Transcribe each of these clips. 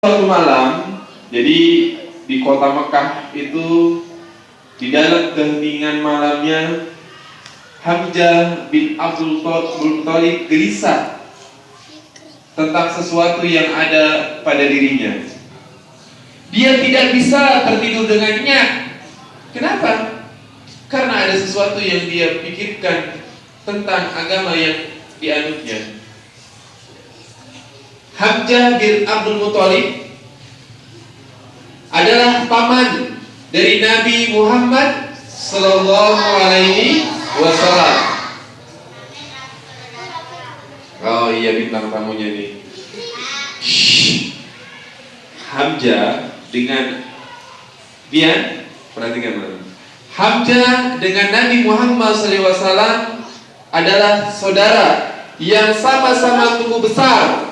Suatu malam, jadi di kota Mekah itu di dalam keheningan malamnya, Hamzah bin Abdul Muthalib gelisah tentang sesuatu yang ada pada dirinya. Dia tidak bisa tertidur dengan nyenyak. Kenapa? Karena ada sesuatu yang dia pikirkan tentang agama yang dianutnya. Hamzah bin Abdul Muthalib adalah paman dari Nabi Muhammad Sallallahu Alaihi Wasallam. Oh iya, bintang tamunya nih. Hamzah dengan dia, perhatikan. Hamzah dengan Nabi Muhammad Sallallahu Alaihi Wasallam adalah saudara yang sama-sama tumbuh besar.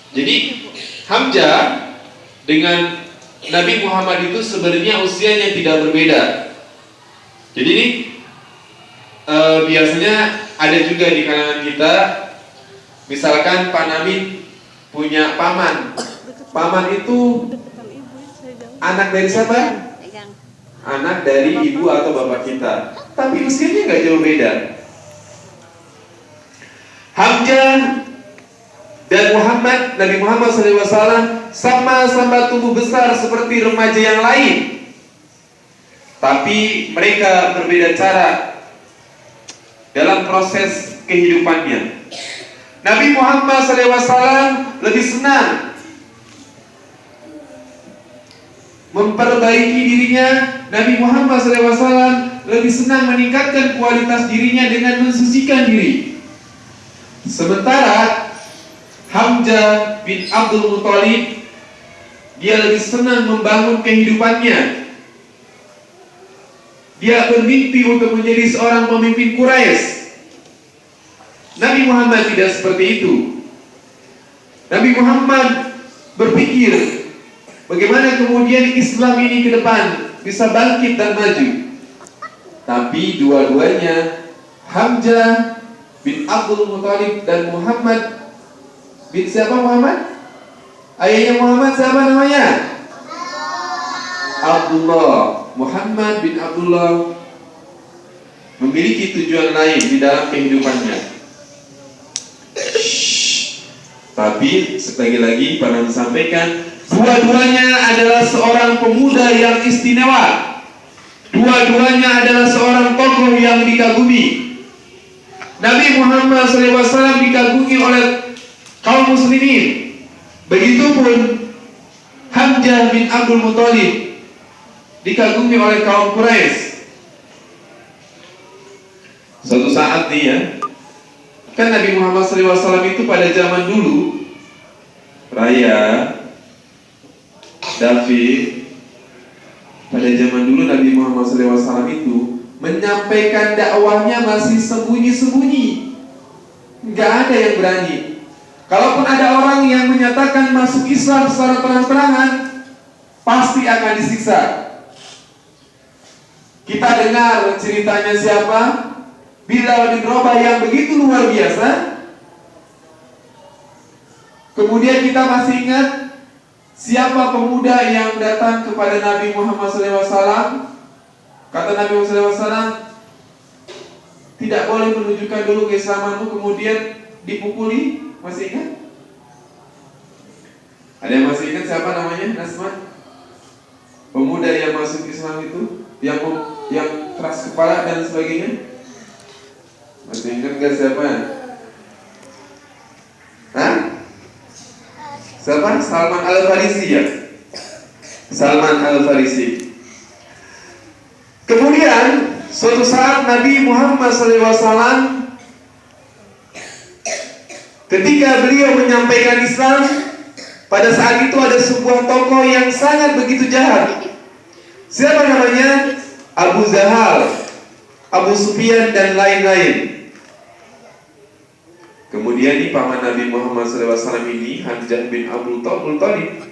Jadi Hamzah dengan Nabi Muhammad itu sebenarnya usianya tidak berbeda. Jadi ini biasanya ada juga di kalangan kita, misalkan Pak Namin punya paman. Paman itu anak dari siapa? Anak dari ibu atau bapak kita. Tapi usianya nggak jauh beda. Hamzah dan Nabi Muhammad SAW sama-sama tumbuh besar seperti remaja yang lain. Tapi mereka berbeda cara dalam proses kehidupannya. Nabi Muhammad SAW lebih senang memperbaiki dirinya. Nabi Muhammad SAW lebih senang meningkatkan kualitas dirinya dengan mensucikan diri. Sementara Hamzah bin Abdul Muthalib, dia lebih senang membangun kehidupannya. Dia bermimpi untuk menjadi seorang pemimpin Quraisy. Nabi Muhammad tidak seperti itu. Nabi Muhammad berpikir bagaimana kemudian Islam ini ke depan bisa bangkit dan maju. Tapi dua-duanya, Hamzah bin Abdul Muthalib dan Muhammad bin siapa Muhammad? Ayahnya Muhammad siapa namanya? Abdullah. Muhammad bin Abdullah memiliki tujuan lain di dalam kehidupannya. Tapi sekali lagi pernah disampaikan, dua-duanya adalah seorang pemuda yang istimewa. Dua-duanya adalah seorang tokoh yang dikagumi. Nabi Muhammad SAW dikagumi oleh kaum muslimin. Begitupun Hamzah bin Abdul Muthalib dikagumi oleh kaum Quraisy. Suatu saat nih ya, kan Nabi Muhammad SAW itu pada zaman dulu, Raya, David, pada zaman dulu Nabi Muhammad SAW itu menyampaikan dakwahnya masih sembunyi-sembunyi. Nggak ada yang berani. Kalaupun ada orang yang menyatakan masuk Islam secara terang-terangan, pasti akan disiksa. Kita dengar ceritanya siapa? Bilal bin Rabah yang begitu luar biasa. Kemudian kita masih ingat siapa pemuda yang datang kepada Nabi Muhammad SAW. Kata Nabi Muhammad SAW, tidak boleh menunjukkan dulu keislamanmu, kemudian dipukuli. Masih ingat? Ada yang masih ingat siapa namanya? Nasman? Pemuda yang masuk Islam itu, yang keras kepala dan sebagainya. Masih ingat gak siapa? Hah? Siapa? Salman Al-Farisi ya? Salman Al-Farisi. Kemudian suatu saat Nabi Muhammad SAW ketika beliau menyampaikan Islam, pada saat itu ada sebuah tokoh yang sangat begitu jahat. Siapa namanya? Abu Jahal, Abu Sufyan dan lain-lain. Kemudian di paman Nabi Muhammad SAW ini, Hamzah bin Abdul Muthalib,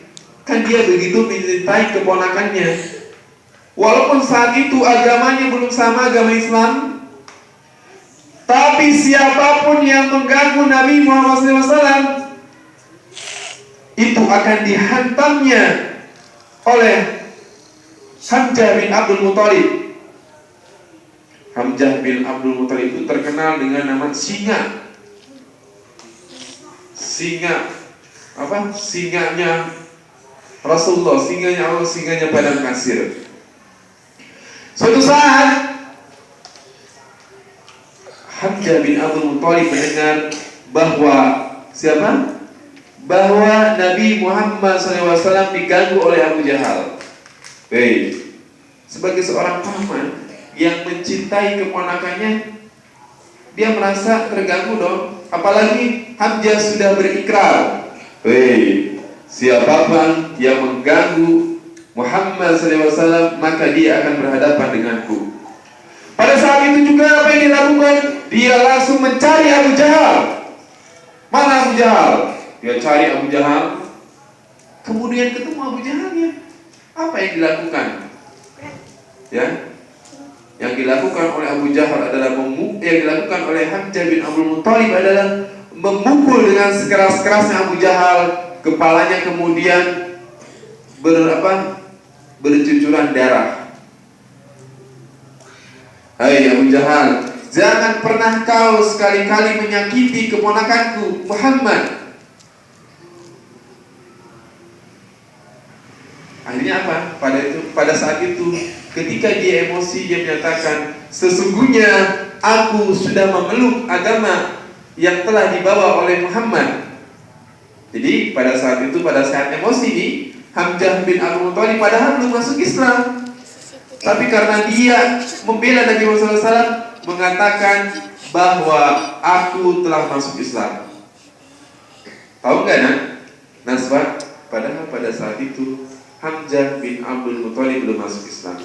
kan dia begitu mencintai keponakannya. Walaupun saat itu agamanya belum sama agama Islam, tapi siapapun yang mengganggu Nabi Muhammad SAW, itu akan dihantamnya oleh Hamzah bin Abdul Muthalib. Hamzah bin Abdul Muthalib itu terkenal dengan nama singa. Singa apa? Singanya Rasulullah, singanya Allah, singanya padang pasir. Suatu saat Hamzah bin Abdul Muthalib mendengar bahwa siapa? Bahwa Nabi Muhammad SAW diganggu oleh Abu Jahal. Sebagai seorang paman yang mencintai keponakannya, dia merasa terganggu dong. Apalagi Hamzah sudah berikrar, siapapun yang mengganggu Muhammad SAW, maka dia akan berhadapan denganku. Pada saat itu juga apa yang dilakukan? Dia langsung mencari Abu Jahal. Mana Abu Jahal? Dia cari Abu Jahal. Kemudian ketemu Abu Jahalnya. Apa yang dilakukan? Ya, yang dilakukan oleh Abu Jahal adalah yang dilakukan oleh Hamzah bin Abdul Muthalib adalah memukul dengan sekeras-kerasnya Abu Jahal. Kepalanya kemudian bercucuran darah. Hai Abu Jahal, jangan pernah kau sekali-kali menyakiti keponakanku Muhammad. Akhirnya apa? Pada saat itu, ketika dia emosi, dia menyatakan, sesungguhnya aku sudah memeluk agama yang telah dibawa oleh Muhammad. Jadi pada saat emosi ini, Hamzah bin Abdul Muthalib padahal belum masuk Islam, tapi karena dia membela Nabi Muhammad SAW, mengatakan bahwa aku telah masuk Islam. Tahu nggak Nasbah? Padahal pada saat itu Hamzah bin Abdul Muthalib belum masuk Islam.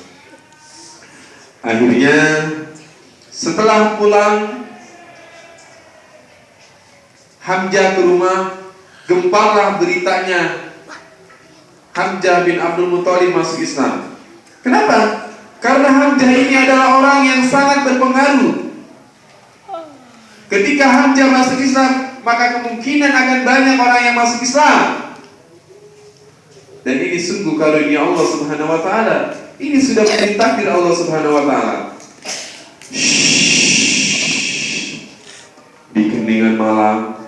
Akhirnya setelah pulang Hamzah ke rumah, gemparlah beritanya Hamzah bin Abdul Muthalib masuk Islam. Kenapa? Karena Hamzah ini adalah orang yang sangat berpengaruh. Ketika Hamzah masuk Islam, maka kemungkinan akan banyak orang yang masuk Islam. Dan ini sungguh karunia Allah Subhanahu wa taala. Ini sudah menjadi takdir Allah Subhanahu wa taala. Di keningan malam.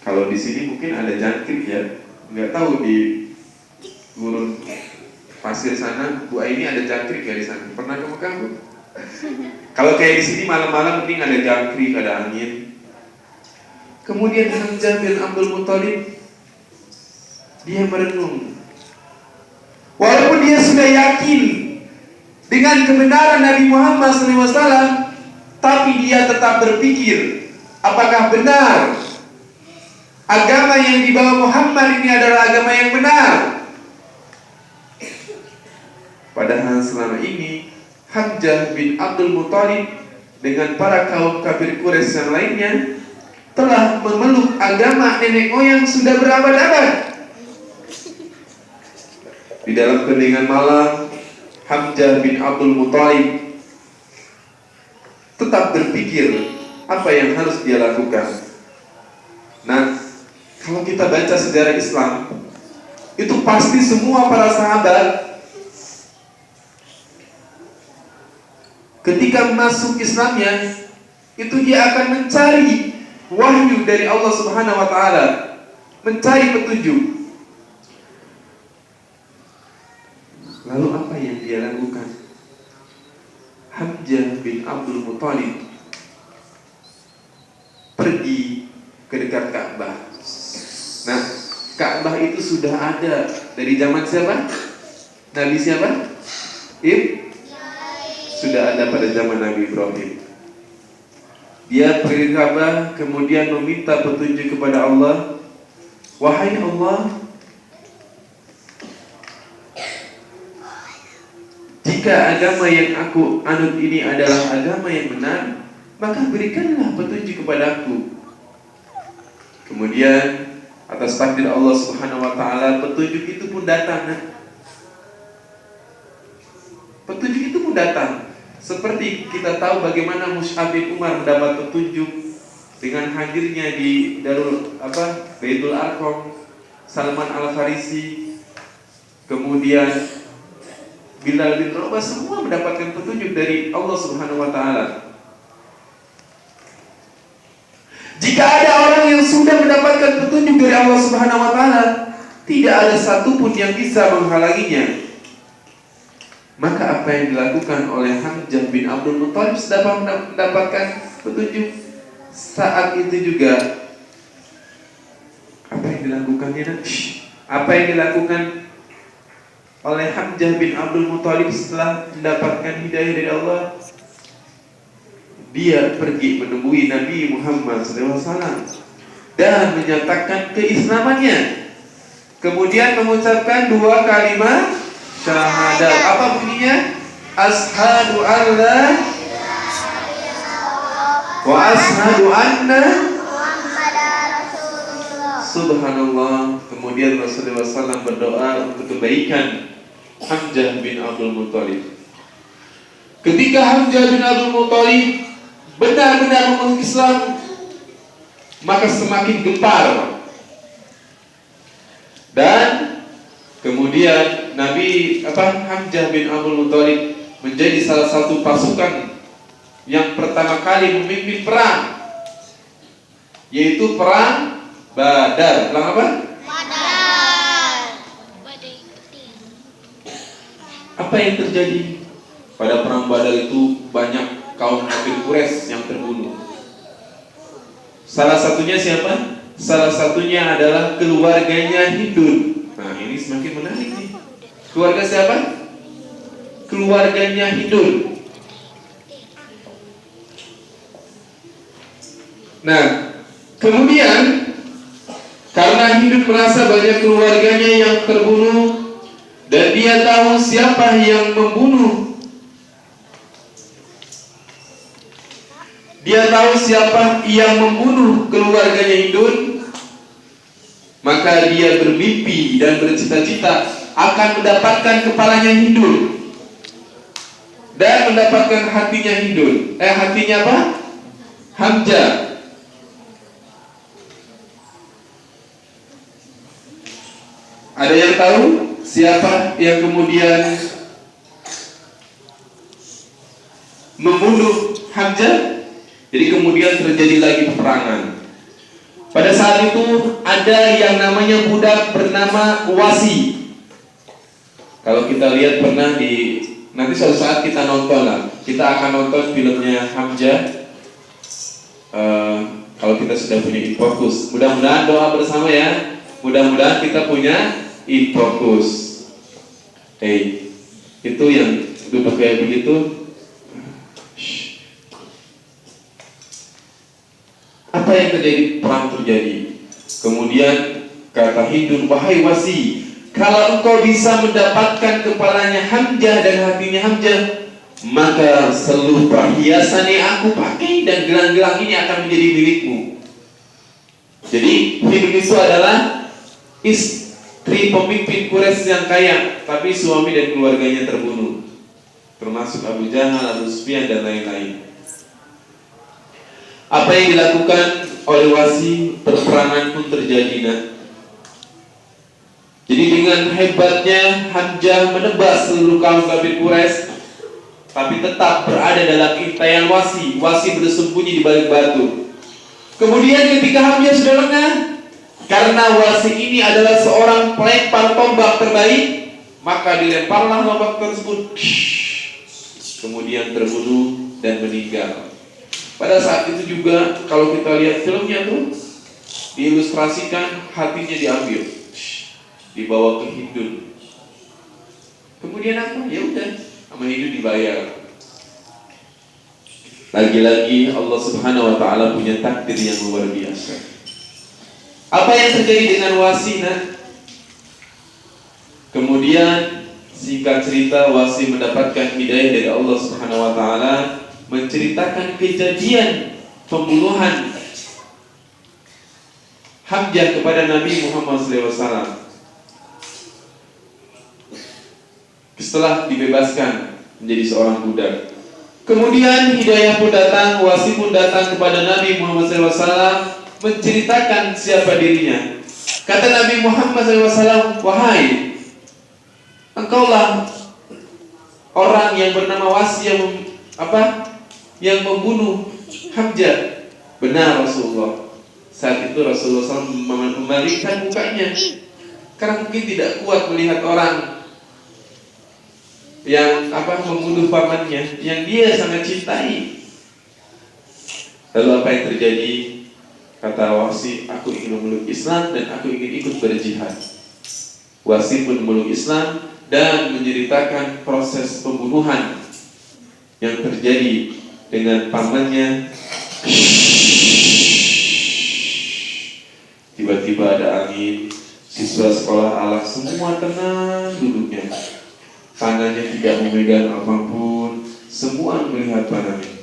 Kalau di sini mungkin ada jangkrik ya. Enggak tahu di gurun pasir sana, Bu Aini ada jangkrik ya di sana. Pernah ke Mekah, Bu? Kalau kayak di sini malam-malam mending ada jangkrik, ada angin. Kemudian Hamzah bin Abdul Muthalib dia merenung. Walaupun dia sudah yakin dengan kebenaran Nabi Muhammad SAW, tapi dia tetap berpikir, apakah benar agama yang dibawa Muhammad ini adalah agama yang benar? Padahal selama ini Hamzah bin Abdul Muthalib dengan para kaum kafir Quraisy yang lainnya telah memeluk agama nenek moyang sudah berabad-abad. Di dalam keningan malam, Hamzah bin Abdul Muthalib tetap berpikir apa yang harus dia lakukan. Nah, kalau kita baca sejarah Islam, itu pasti semua para sahabat ketika masuk Islamnya, itu dia akan mencari wahyu dari Allah Subhanahu wa taala, mencari petunjuk. Lalu apa yang dia lakukan? Hamzah bin Abdul Muthalib pergi ke dekat Ka'bah. Nah, Ka'bah itu sudah ada dari zaman siapa? Nabi siapa? Sudah ada pada zaman Nabi Ibrahim. Dia pergi ke Ka'bah, kemudian meminta petunjuk kepada Allah. Wahai Allah, jika agama yang aku anut ini adalah agama yang benar, maka berikanlah petunjuk kepadaku. Kemudian atas takdir Allah Subhanahu wa taala, petunjuk itu pun datang. Petunjuk itu pun datang. Seperti kita tahu bagaimana Mus'ab bin Umar mendapat petunjuk dengan hadirnya di Baitul Arqam, Salman Al-Farisi, kemudian Bilal bin Rabah, semua mendapatkan petunjuk dari Allah Subhanahu wa taala. Jika ada orang yang sudah mendapatkan petunjuk dari Allah Subhanahu wa taala, tidak ada satupun yang bisa menghalanginya. Maka apa yang dilakukan oleh Hamzah bin Abdul Muthalib setelah mendapatkan petunjuk saat itu juga, apa yang dilakukannya? Apa yang dilakukan oleh Hamzah bin Abdul Muthalib setelah mendapatkan hidayah dari Allah? Dia pergi menemui Nabi Muhammad SAW dan menyatakan keislamannya. Kemudian mengucapkan 2 kalimat syahadat. Apa bunyinya? Ashhadu an la wa ashhadu anna Subhanallah. Kemudian Rasulullah SAW berdoa untuk kebaikan Hamzah bin Abdul Muthalib. Ketika Hamzah bin Abdul Muthalib benar-benar memeluk Islam, maka semakin gempar. Dan kemudian Hamzah bin Abdul Muthalib menjadi salah satu pasukan yang pertama kali memimpin perang, yaitu perang Badar. Perang apa? Badar. Apa yang terjadi pada perang Badar itu? Banyak kaum kafir Quraisy yang terbunuh. Salah satunya siapa? Salah satunya adalah keluarganya Hindun. Nah, ini semakin menarik nih. Keluarga siapa? Keluarganya Hindun. Nah, kemudian karena Hindun merasa banyak keluarganya yang terbunuh dan dia tahu siapa yang membunuh, keluarganya Hindun, maka dia bermimpi dan bercita-cita akan mendapatkan kepalanya Hindun dan mendapatkan hatinya Hindun. Hatinya apa? Hamzah. Ada yang tahu siapa yang kemudian membunuh Hamzah? Jadi kemudian terjadi lagi peperangan. Pada saat itu ada yang namanya budak bernama Wasi. Kalau kita lihat pernah nanti suatu saat kita nonton lah. Kita akan nonton filmnya Hamzah. Kalau kita sudah punya InFocus, mudah-mudahan doa bersama ya. Mudah-mudahan kita punya InFocus. Itu yang duduk kayak begitu. Apa yang terjadi? Perang terjadi. Kemudian kata Hindun, wahai Wasi, kalau engkau bisa mendapatkan kepalanya Hamzah dan hatinya Hamzah, maka seluruh perhiasan yang aku pakai dan gelang-gelang ini akan menjadi milikmu. Jadi Hindun itu adalah istri pemimpin Quraisy yang kaya, tapi suami dan keluarganya terbunuh, termasuk Abu Jahal, Abu Sufyan dan lain-lain. Apa yang dilakukan oleh Wasi? Perperangan pun terjadi. Jadi dengan hebatnya Hamzah menebas seluruh kaum kafir Quraisy, tapi tetap berada dalam intaian Wasi. Wasi bersembunyi di balik batu. Kemudian ketika Hamzah sudah lengah, karena Wasi ini adalah seorang pelempar tombak terbaik, maka dilemparlah tombak tersebut. Kemudian terbunuh dan meninggal. Pada saat itu juga kalau kita lihat filmnya tuh diilustrasikan hatinya diambil, dibawa ke Hindun. Kemudian apa? Ya udah, sama Hindun dibayar. Lagi-lagi Allah Subhanahu wa taala punya takdir yang luar biasa. Apa yang terjadi dengan Wasi? Kemudian singkat cerita, Wasi mendapatkan hidayah dari Allah Subhanahu wa taala, menceritakan kejadian pembunuhan Hamzah kepada Nabi Muhammad SAW. Setelah dibebaskan menjadi seorang budak, Kemudian hidayah pun datang, wahsi pun datang kepada Nabi Muhammad SAW menceritakan siapa dirinya. Kata Nabi Muhammad SAW, wahai, engkaulah orang yang bernama Wasi yang membunuh Hamzah. Benar Rasulullah. Saat itu Rasulullah SAW membalikkan mukanya karena mungkin tidak kuat melihat orang yang membunuh pamannya yang dia sangat cintai. Lalu apa yang terjadi? Kata Wasi, aku ingin memeluk Islam dan aku ingin ikut berjihad. Wasi pun memeluk Islam dan menceritakan proses pembunuhan yang terjadi dengan pamannya. Tiba-tiba ada angin, siswa sekolah alaf semua tenang duduknya. Tangannya tidak memegang apapun, semua melihat Pak Namin.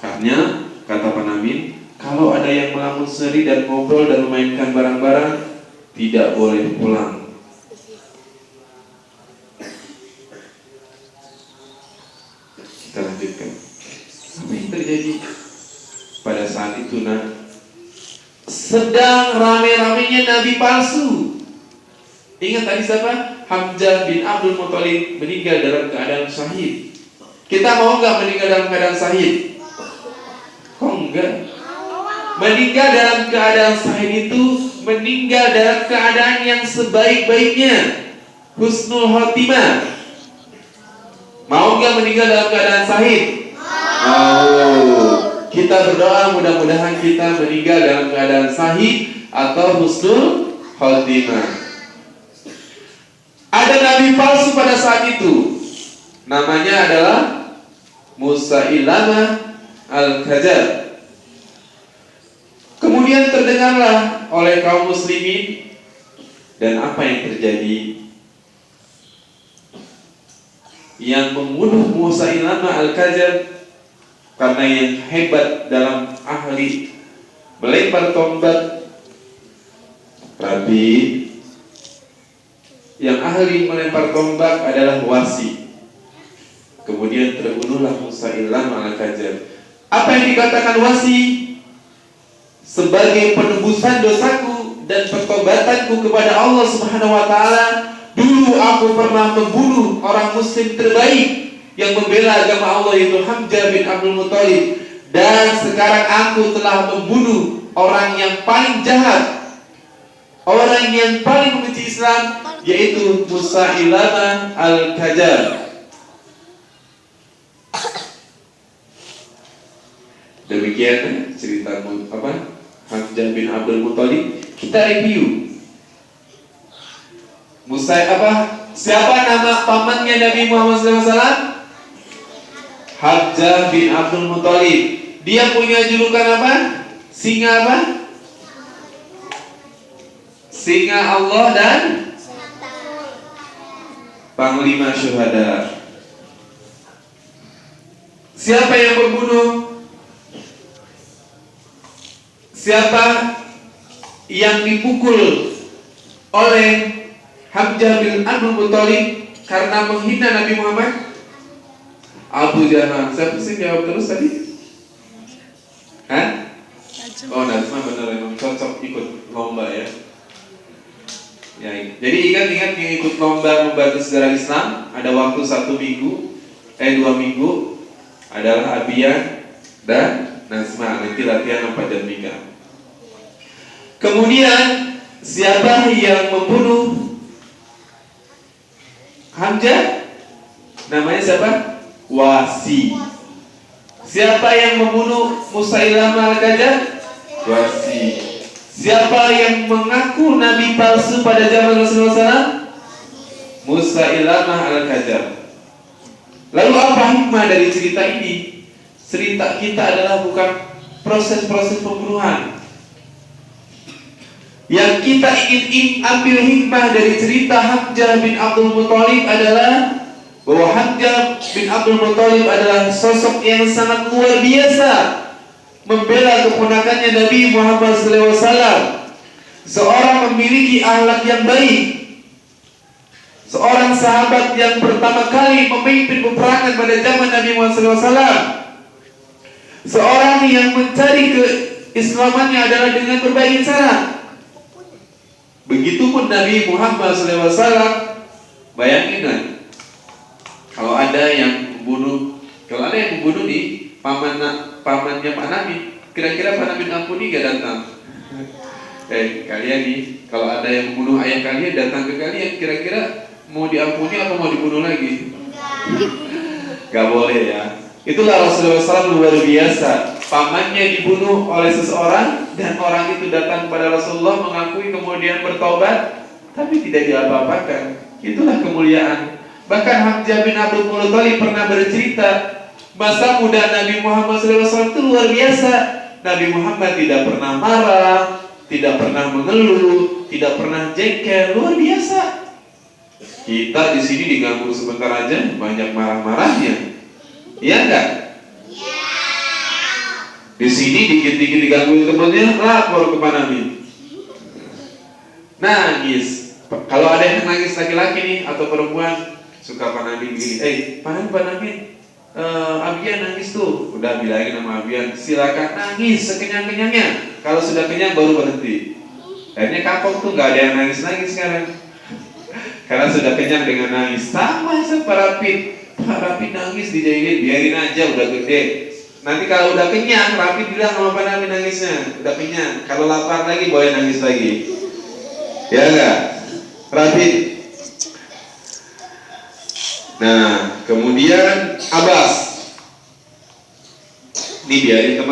Karena kata Pak Namin, kalau ada yang melamun seri dan ngobrol dan memainkan barang-barang, tidak boleh pulang. Kita lanjutkan. Apa yang terjadi pada saat itu? Sedang rame-ramenya nabi palsu. Ingat tadi siapa? Hamzah bin Abdul Muthalib meninggal dalam keadaan syahid. Kita mau nggak meninggal dalam keadaan syahid? Kok enggak? Meninggal dalam keadaan syahid itu meninggal dalam keadaan yang sebaik-baiknya, husnul khotimah. Mau nggak meninggal dalam keadaan syahid? Mau. Kita berdoa mudah-mudahan kita meninggal dalam keadaan syahid atau husnul khotimah. Ada nabi palsu pada saat itu. Namanya adalah Musailamah al-Kadzdzab. Kemudian terdengarlah oleh kaum muslimin, dan apa yang terjadi? Yang membunuh Musailamah al-Kadzdzab karena yang hebat dalam ahli melempar tombak, tapi yang ahli melempar tombak adalah Wasi. Kemudian terbunuhlah Musailamah al-Kadzdzab. Apa yang dikatakan Wasi? Sebagai penebusan dosaku dan pertobatanku kepada Allah Subhanahu wa taala, dulu aku pernah membunuh orang muslim terbaik yang membela agama Allah, yaitu Hamzah bin Abdul Muthalib, dan sekarang aku telah membunuh orang yang paling jahat, orang yang paling membenci Islam, yaitu Musailamah al-Kadzdzab. Demikian cerita Hamzah bin Abdul Muthalib. Kita review. Siapa nama pamannya Nabi Muhammad SAW? Hamzah bin Abdul Muthalib. Dia punya julukan apa? Singa apa? Singa Allah dan Panglima Syuhada. Siapa yang membunuh? Siapa yang dipukul oleh Hamzah bin Abdul Muthalib karena menghina Nabi Muhammad? Abu Jahal. Siapa sih jawab terus tadi? Hah? Oh, Najma benar, emang cocok ikut lomba ya. Jadi ingat yang ikut lomba membantu sejarah Islam ada waktu 2 minggu adalah Abian dan Najma. Nanti latihan 4 jam minggu. Kemudian siapa yang membunuh Hamzah? Namanya siapa? Wasi. Siapa yang membunuh Musailamah al-Kadzdzab? Wasi. Siapa yang mengaku nabi palsu pada zaman Rasulullah SAW? Musailamah al-Kadzdzab. Lalu apa hikmah dari cerita ini? Cerita kita adalah bukan proses-proses pembunuhan. Yang kita ingin ambil hikmah dari cerita Hamzah bin Abdul Muthalib adalah bahwa Hamzah bin Abdul Muthalib adalah sosok yang sangat luar biasa membela keponakannya Nabi Muhammad SAW. Seorang memiliki akhlak yang baik, seorang sahabat yang pertama kali memimpin peperangan pada zaman Nabi Muhammad SAW, seorang yang mencari keislamannya adalah dengan berbagai cara. Begitupun Nabi Muhammad SAW. Bayangin kan, kalau ada yang membunuh nih pamannya Pak Nabi, kira-kira Pak Nabi ampuni gak datang? Kalian nih, kalau ada yang membunuh ayah kalian datang ke kalian, kira-kira mau diampuni atau mau dibunuh lagi? Gak boleh ya. Itulah Rasulullah SAW luar biasa. Pamannya dibunuh oleh seseorang dan orang itu datang kepada Rasulullah mengakui, kemudian bertobat, tapi tidak diapa-apakan. Itulah kemuliaan. Bahkan Hamzah bin Abdul Muthalib pernah bercerita, masa muda Nabi Muhammad SAW itu luar biasa. Nabi Muhammad tidak pernah marah, tidak pernah mengeluh, tidak pernah jengkel, luar biasa. Kita di sini diganggu sebentar aja banyak marah-marahnya, iya enggak? Di sini dikit-dikit digangguin temennya, lapor ke Pak Nabi, nangis. Kalau ada yang nangis laki-laki nih atau perempuan, suka Pak Nabi begini, Pak Nabi, Abian nangis tuh, udah bilangin sama Abian, silakan nangis sekenyang-kenyangnya. Kalau sudah kenyang baru berhenti. Akhirnya kapok tuh, nggak ada yang nangis-nangis sekarang, karena sudah kenyang dengan nangis. Sama Pak Rapid nangis dijahilin, biarin aja, udah gede. Nanti kalau udah kenyang, Rapid bilang sama Pak Nabi nangisnya, udah kenyang. Kalau lapar lagi, boleh nangis lagi. Ya enggak? Rapid. Nah, kemudian Abbas. Ini biarin teman.